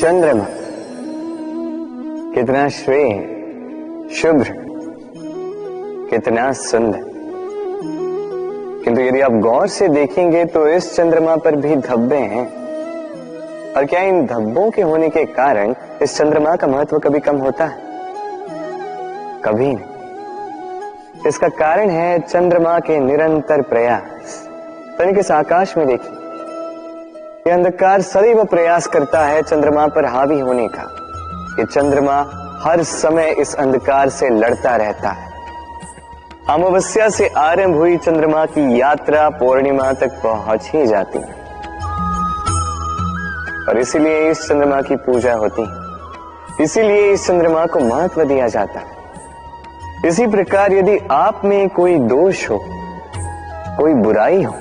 चंद्रमा कितना श्वेत, शुभ्र, कितना सुंदर। किंतु यदि आप गौर से देखेंगे तो इस चंद्रमा पर भी धब्बे हैं। और क्या इन धब्बों के होने के कारण इस चंद्रमा का महत्व कभी कम होता है? कभी नहीं। इसका कारण है चंद्रमा के निरंतर प्रयास। तनिक इस आकाश में देखिए, यह अंधकार सदैव प्रयास करता है चंद्रमा पर हावी होने का। ये चंद्रमा हर समय इस अंधकार से लड़ता रहता है। अमावस्या से आरंभ हुई चंद्रमा की यात्रा पूर्णिमा तक पहुंच ही जाती है और इसीलिए इस चंद्रमा की पूजा होती है, इसीलिए इस चंद्रमा को महत्व दिया जाता है। इसी प्रकार यदि आप में कोई दोष हो, कोई बुराई हो,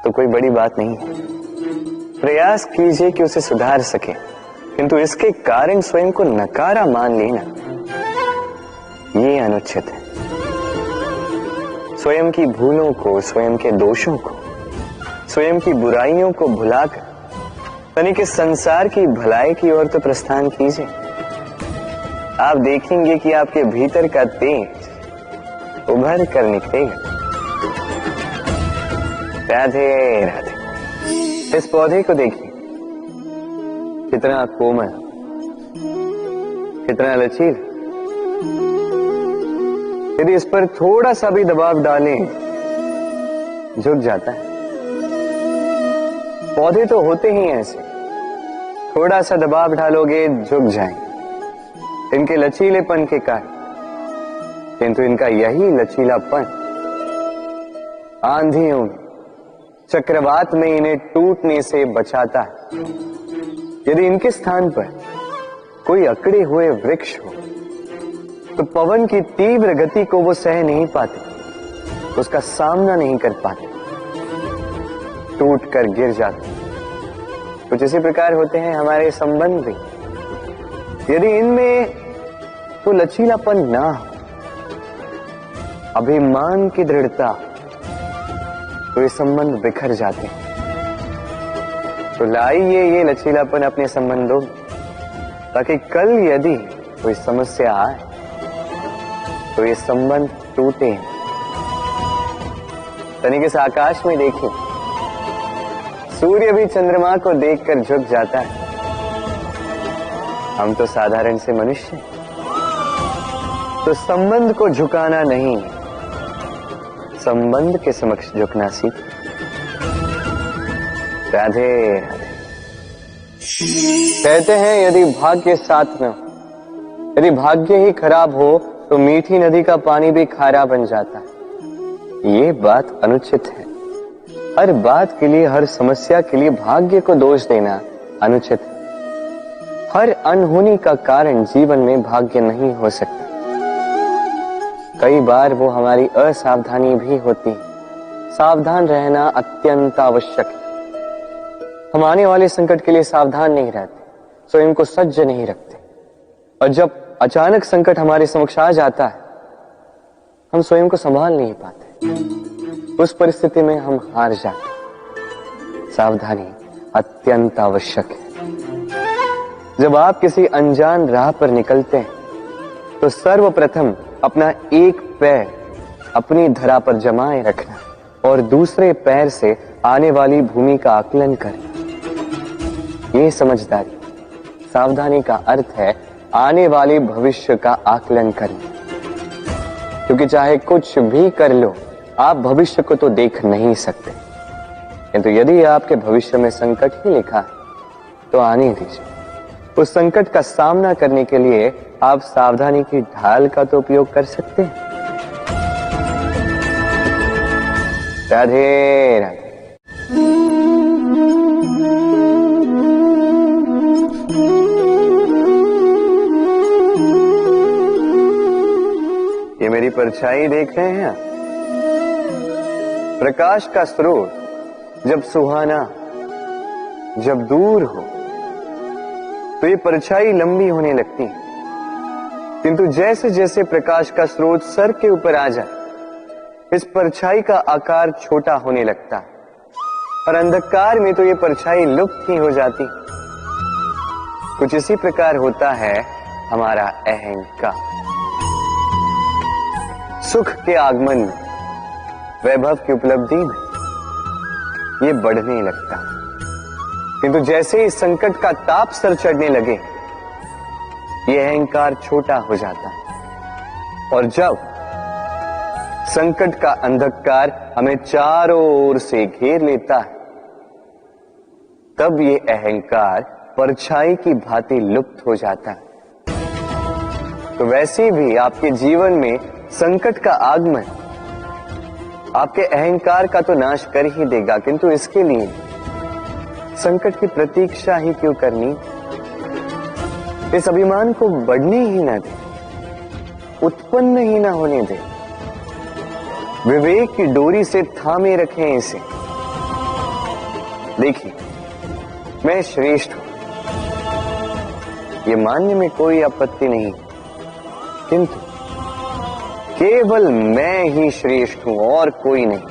तो कोई बड़ी बात नहीं है। प्रयास कीजिए कि उसे सुधार सके, किंतु इसके कारण स्वयं को नकारा मान लेना, ये अनुचित है। स्वयं की भूलों को, स्वयं के दोषों को, स्वयं की बुराइयों को भुलाकर तनिक इस संसार की भलाई की ओर तो प्रस्थान कीजिए। आप देखेंगे कि आपके भीतर का तेज उभर कर निकलेगा। राधे राधे। इस पौधे को देखिए, कितना कोमल, कितना लचीला। यदि इस पर थोड़ा सा भी दबाव डालें, झुक जाता है। पौधे तो होते ही ऐसे, थोड़ा सा दबाव डालोगे झुक जाएंगे इनके लचीलेपन के कारण। किंतु इनका यही लचीलापन आंधियों में, चक्रवात में इन्हें टूटने से बचाता है। यदि इनके स्थान पर कोई अकड़े हुए वृक्ष हो तो पवन की तीव्र गति को वो सह नहीं पाते, उसका सामना नहीं कर पाते, टूट कर गिर जाते। कुछ इसी प्रकार होते हैं हमारे संबंध भी। यदि इनमें वो लचीलापन ना हो, अभिमान की दृढ़ता, तो ये संबंध बिखर जाते हैं। तो लाइए ये लचीलापन अपने संबंधों में, ताकि कल यदि कोई समस्या आए तो ये संबंध टूटे। तनिक इस आकाश में देखिए, सूर्य भी चंद्रमा को देखकर झुक जाता है। हम तो साधारण से मनुष्य, तो संबंध को झुकाना नहीं, संबंध के समक्ष झुकना सीख। राधे राधे। कहते हैं यदि भाग्य साथ में हो, यदि भाग्य ही खराब हो तो मीठी नदी का पानी भी खारा बन जाता है। ये बात अनुचित है। हर बात के लिए, हर समस्या के लिए भाग्य को दोष देना अनुचित है। हर अनहोनी का कारण जीवन में भाग्य नहीं हो सकता। कई बार वो हमारी असावधानी भी होती है। सावधान रहना अत्यंत आवश्यक है। हम आने वाले संकट के लिए सावधान नहीं रहते, स्वयं को सज्ज नहीं रखते, और जब अचानक संकट हमारे समक्ष आ जाता है, हम स्वयं को संभाल नहीं पाते। उस परिस्थिति में हम हार जाते। सावधानी अत्यंत आवश्यक है। जब आप किसी अनजान राह पर निकलते हैं तो सर्वप्रथम अपना एक पैर अपनी धरा पर जमाए रखना और दूसरे पैर से आने वाली भूमि का आकलन करना, ये समझदारी। सावधानी का अर्थ है आने वाले भविष्य का आकलन करना, क्योंकि चाहे कुछ भी कर लो, आप भविष्य को तो देख नहीं सकते। किंतु यदि आपके भविष्य में संकट ही लिखा है तो आने दीजिए। उस संकट का सामना करने के लिए आप सावधानी की ढाल का तो उपयोग कर सकते हैं। राधे राधे। ये मेरी परछाई देख रहे हैं। प्रकाश का स्रोत जब सुहाना, जब दूर हो, तो ये परछाई लंबी होने लगती है। किंतु जैसे जैसे प्रकाश का स्रोत सर के ऊपर आ जाए, इस परछाई का आकार छोटा होने लगता है और अंधकार में तो ये परछाई लुप्त ही हो जाती। कुछ इसी प्रकार होता है हमारा अहंकार। सुख के आगमन में, वैभव की उपलब्धि में ये बढ़ने लगता, किंतु जैसे ही संकट का ताप सर चढ़ने लगे ये अहंकार छोटा हो जाता है। और जब संकट का अंधकार हमें चारों ओर से घेर लेता है तब ये अहंकार परछाई की भांति लुप्त हो जाता है। तो वैसे भी आपके जीवन में संकट का आगमन आपके अहंकार का तो नाश कर ही देगा, किंतु इसके लिए संकट की प्रतीक्षा ही क्यों करनी। इस अभिमान को बढ़ने ही ना दे, उत्पन्न ही ना होने दे, विवेक की डोरी से थामे रखें इसे। देखिए, मैं श्रेष्ठ हूं, ये मानने में कोई आपत्ति नहीं, किंतु केवल मैं ही श्रेष्ठ हूं और कोई नहीं।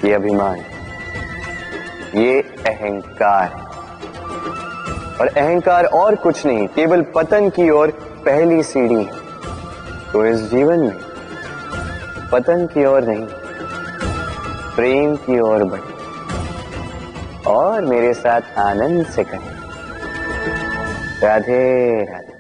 ये अभिमान, ये अहंकार है, और अहंकार और कुछ नहीं, केवल पतन की ओर पहली सीढ़ी है। तो इस जीवन में पतन की ओर नहीं, प्रेम की ओर बढ़े और मेरे साथ आनंद से कहें राधे राधे।